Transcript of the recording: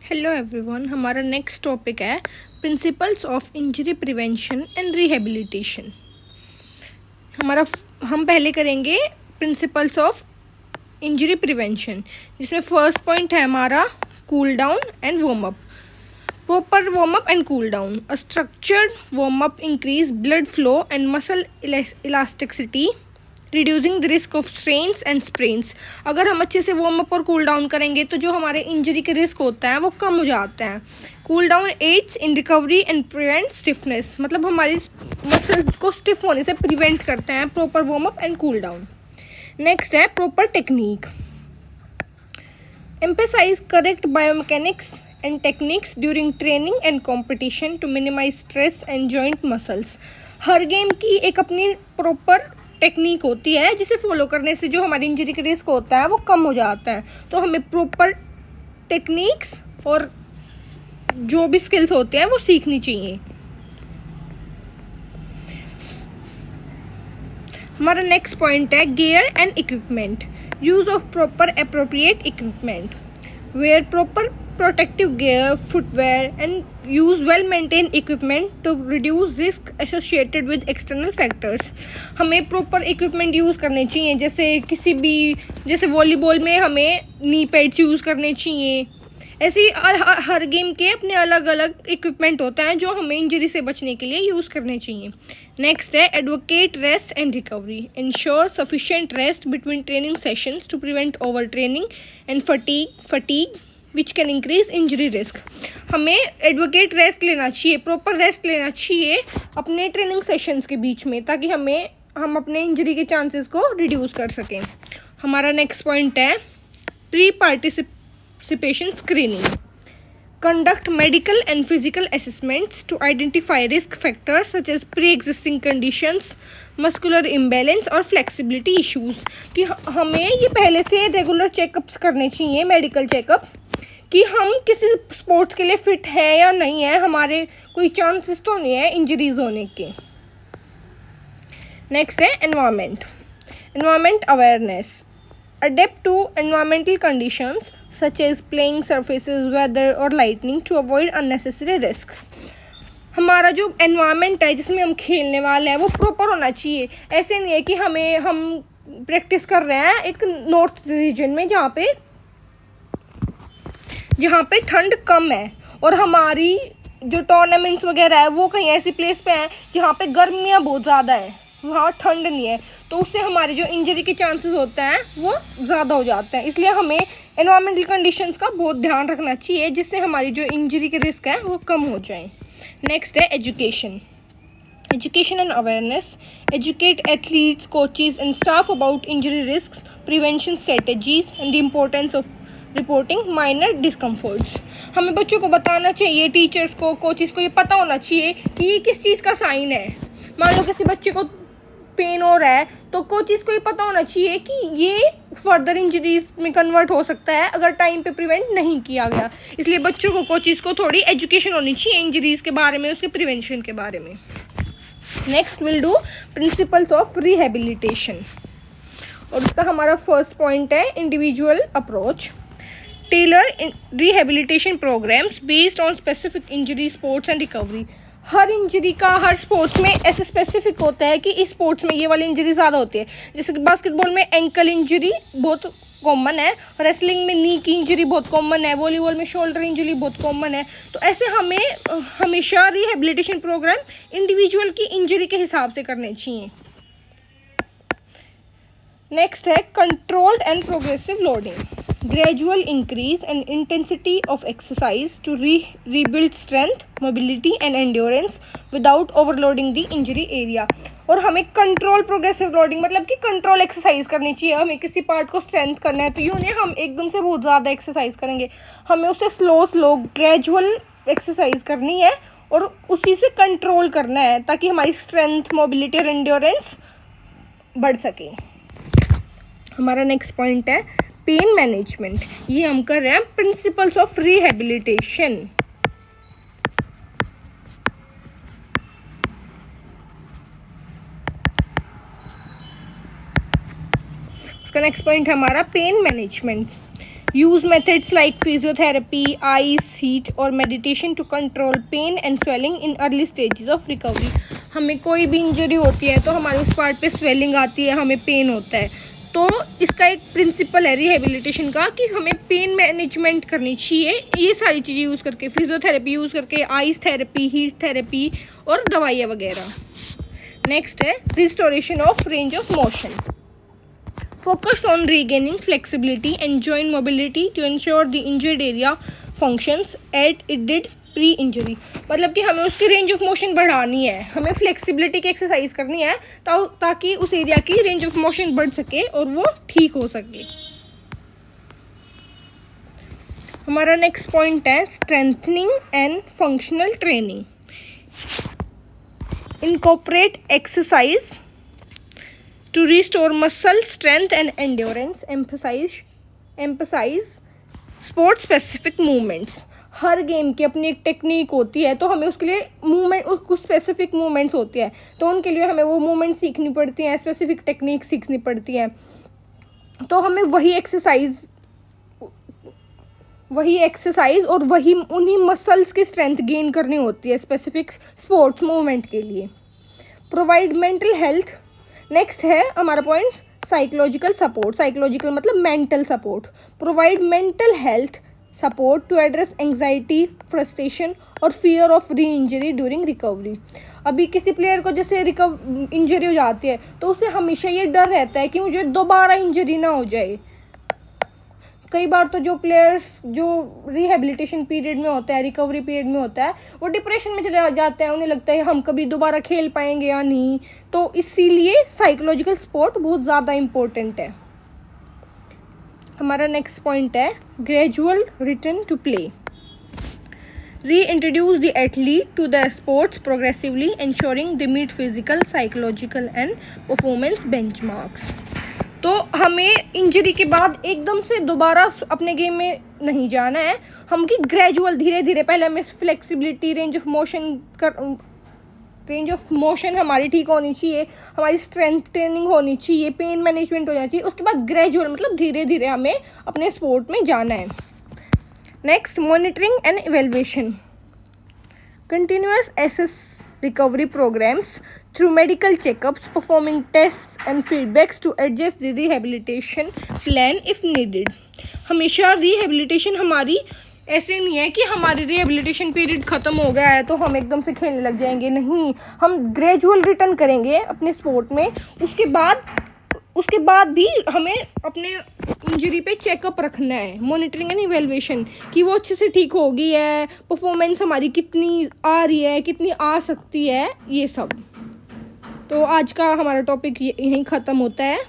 Hello everyone, हमारा next topic है principles of injury prevention and rehabilitation. हम पहले करेंगे प्रिंसिपल्स ऑफ इंजरी प्रिवेंशन, जिसमें फर्स्ट पॉइंट है हमारा cool down and warm up. Proper warm up and cool down. A structured warm up increase blood flow and muscle elasticity, reducing the risk of strains and sprains. अगर हम अच्छे से warm up और cool down करेंगे तो जो हमारे injury के रिस्क होता है वो कम हो जाते हैं। Cool down aids in recovery and prevent stiffness, मतलब हमारी मसल्स को स्टिफ होने से प्रिवेंट करते हैं proper warm up and cool down. Next है proper technique. Emphasize correct biomechanics and techniques during training and competition to minimize stress and joint muscles. हर game की एक अपनी प्रॉपर टेक्निक होती है जिसे फॉलो करने से जो हमारी इंजरी का रिस्क होता है वो कम हो जाता है। तो हमें प्रॉपर टेक्निक्स और जो भी स्किल्स होते हैं वो सीखनी चाहिए। हमारा नेक्स्ट पॉइंट है gear and equipment. Use of proper appropriate equipment. Wear proper protective gear, footwear and use well-maintained equipment to reduce risk associated with external factors। हमें proper equipment यूज़ करने चाहिए, जैसे वॉलीबॉल में हमें नी पैड्स यूज़ करने चाहिए। ऐसे ही हर game के अपने अलग अलग इक्विपमेंट होते हैं जो हमें इंजरी से बचने के लिए यूज़ करने चाहिए। नेक्स्ट है advocate rest and recovery. Ensure sufficient rest between training sessions to prevent over training and fatigue which can increase injury risk. हमें एडवोकेट रेस्ट लेना चाहिए, प्रॉपर रेस्ट लेना चाहिए अपने ट्रेनिंग सेशंस के बीच में, ताकि हम अपने इंजरी के चांसेस को रिड्यूस कर सकें। हमारा नेक्स्ट पॉइंट है pre participation screening. Conduct medical and physical assessments to identify risk factors such as pre existing conditions, muscular imbalance और फ्लेक्सिबिलिटी इश्यूज। कि हमें ये पहले से रेगुलर चेकअप्स करने चाहिए, मेडिकल चेकअप, कि हम किसी स्पोर्ट्स के लिए फिट हैं या नहीं है, हमारे कोई चांसेस तो नहीं है इंजरीज होने के। नेक्स्ट है environment awareness. Adapt to environmental conditions such as playing surfaces, weather और lightning to avoid unnecessary risk. हमारा जो एनवायरमेंट है जिसमें हम खेलने वाले हैं वो प्रॉपर होना चाहिए। ऐसे नहीं है कि हम प्रैक्टिस कर रहे हैं एक नॉर्थ रीजन में जहाँ पे ठंड कम है, और हमारी जो टूर्नामेंट्स वगैरह है वो कहीं ऐसी प्लेस पे हैं जहाँ पे गर्मियाँ बहुत ज़्यादा है, वहाँ ठंड नहीं है, तो उससे हमारे जो इंजरी के चांसेस होते हैं वो ज़्यादा हो जाते हैं। इसलिए हमें एनवायरमेंटल कंडीशंस का बहुत ध्यान रखना चाहिए जिससे हमारी जो इंजरी के रिस्क हैं वो कम हो जाएं। नेक्स्ट है education and awareness. Educate athletes, coaches and staff about injury risk, prevention strategies and the importance of reporting minor discomforts. हमें बच्चों को बताना चाहिए, टीचर्स को, कोचेस को ये पता होना चाहिए कि ये किस चीज़ का साइन है। मान लो किसी बच्चे को पेन हो रहा है तो कोचेस को ये पता होना चाहिए कि ये फर्दर इंजरीज में कन्वर्ट हो सकता है अगर टाइम पे प्रिवेंट नहीं किया गया। इसलिए बच्चों को, कोचेस को थोड़ी एजुकेशन होनी चाहिए इंजरीज के बारे में, उसके प्रिवेंशन के बारे में। Next will do principles of rehabilitation, और उसका हमारा फर्स्ट पॉइंट है individual approach. Tailor rehabilitation programmes based on specific injury, sports and recovery. हर इंजरी का हर स्पोर्ट्स में ऐसे स्पेसिफिक होता है कि इस स्पोर्ट्स में ये वाली इंजरी ज़्यादा होती है। जैसे कि बास्केटबॉल में एंकल इंजरी बहुत कॉमन है, रेसलिंग में नी की इंजरी बहुत कॉमन है, वॉलीबॉल में शोल्डर इंजरी बहुत कॉमन है। तो ऐसे हमें हमेशा रिहेबिलिटेशन प्रोग्राम इंडिविजुअल की इंजरी के हिसाब से करने चाहिए। नेक्स्ट है controlled and progressive loading. Gradual increase and intensity of exercise to rebuild strength, mobility and endurance without overloading the injury area। और हमें कंट्रोल प्रोग्रेसिव लोडिंग मतलब कि कंट्रोल एक्सरसाइज करनी चाहिए। हमें किसी पार्ट को स्ट्रेंथ करना है तो यूँ नहीं हम एकदम से बहुत ज़्यादा एक्सरसाइज करेंगे, हमें उसे स्लो ग्रेजुअल एक्सरसाइज करनी है और उस चीज़ पे कंट्रोल करना है ताकि हमारी स्ट्रेंथ, मोबिलिटी और एंड्योरेंस बढ़ सके। हमारा नेक्स्ट पॉइंट है पेन मैनेजमेंट। ये हम कर रहे हैं प्रिंसिपल्स ऑफ रिहेबिलिटेशन। उसका नेक्स्ट पॉइंट है हमारा pain management. Use methods like physiotherapy, ice, heat और meditation to control pain and swelling in early stages of recovery. हमें कोई भी इंजरी होती है तो हमारे उस पार्ट पे स्वेलिंग आती है, हमें पेन होता है, तो इसका एक प्रिंसिपल है रिहेबिलिटेशन का कि हमें पेन मैनेजमेंट करनी चाहिए ये सारी चीज़ें यूज़ करके, फिजियोथेरेपी यूज़ करके, आइस थेरेपी, हीट थेरेपी और दवाइयाँ वगैरह। नेक्स्ट है restoration of range of motion. Focus on regaining flexibility and joint mobility to ensure the injured area functions as it did pre-injury। मतलब कि हमें उसकी रेंज ऑफ मोशन बढ़ानी है, हमें फ्लेक्सिबिलिटी की एक्सरसाइज करनी है ताकि उस एरिया की रेंज ऑफ मोशन बढ़ सके और वो ठीक हो सके। हमारा नेक्स्ट पॉइंट है strengthening and functional training. Incorporate exercise to restore muscle strength and endurance, emphasize sport specific movements। Her game की अपनी एक टेक्निक होती है, तो हमें उसके लिए मूवमेंट, कुछ स्पेसिफिक मूवमेंट्स होती है, तो उनके लिए हमें वो मूवमेंट सीखनी पड़ती हैं, स्पेसिफिक टेक्निक सीखनी पड़ती हैं। तो हमें वही एक्सरसाइज और वही उन्हीं मसल्स की स्ट्रेंथ गेन करनी होती है स्पेसिफिक स्पोर्ट्स मूवमेंट के लिए। Provide mental health. नेक्स्ट है हमारा पॉइंट साइकोलॉजिकल सपोर्ट। साइकोलॉजिकल मतलब mental support. Provide mental health support to address anxiety, frustration और fear of re injury during recovery. अभी किसी प्लेयर को जैसे इंजरी हो जाती है तो उसे हमेशा ये डर रहता है कि मुझे दोबारा इंजरी ना हो जाए। कई बार तो जो प्लेयर्स जो रिहेबिलिटेशन पीरियड में होता है, रिकवरी पीरियड में होता है, वो डिप्रेशन में चले जाते हैं, उन्हें लगता है हम कभी दोबारा खेल पाएंगे या नहीं। तो इसीलिए साइकोलॉजिकल सपोर्ट बहुत ज़्यादा इम्पोर्टेंट है। हमारा नेक्स्ट पॉइंट है gradual return to play. Reintroduce the athlete to the sports progressively, ensuring they meet physical, psychological and performance benchmarks। तो हमें इंजरी के बाद एकदम से दोबारा अपने गेम में नहीं जाना है, हम कि ग्रेजुअल धीरे धीरे, पहले हमें फ्लेक्सिबिलिटी, रेंज ऑफ मोशन हमारी ठीक होनी चाहिए, हमारी स्ट्रेंथ ट्रेनिंग होनी चाहिए, पेन मैनेजमेंट होना चाहिए, उसके बाद ग्रेजुअल मतलब धीरे धीरे हमें अपने स्पोर्ट में जाना है। Next monitoring and evaluation. Continuous assess recovery programs through medical checkups, performing tests and feedbacks to adjust the rehabilitation plan if needed। हमेशा रिहेबिलिटेशन हमारी ऐसे नहीं है कि हमारी रिहेबिलिटेशन पीरियड ख़त्म हो गया है तो हम एकदम से खेलने लग जाएंगे, नहीं, हम ग्रेजुअल रिटर्न करेंगे अपने स्पोर्ट में। उसके बाद भी हमें अपने इंजरी पे चेकअप रखना है, मॉनिटरिंग एंड इवेल्युएशन, कि वो अच्छे से ठीक हो गई है, परफॉर्मेंस हमारी कितनी आ रही है, कितनी आ सकती है, ये सब। तो आज का हमारा टॉपिक यहीं ख़त्म होता है।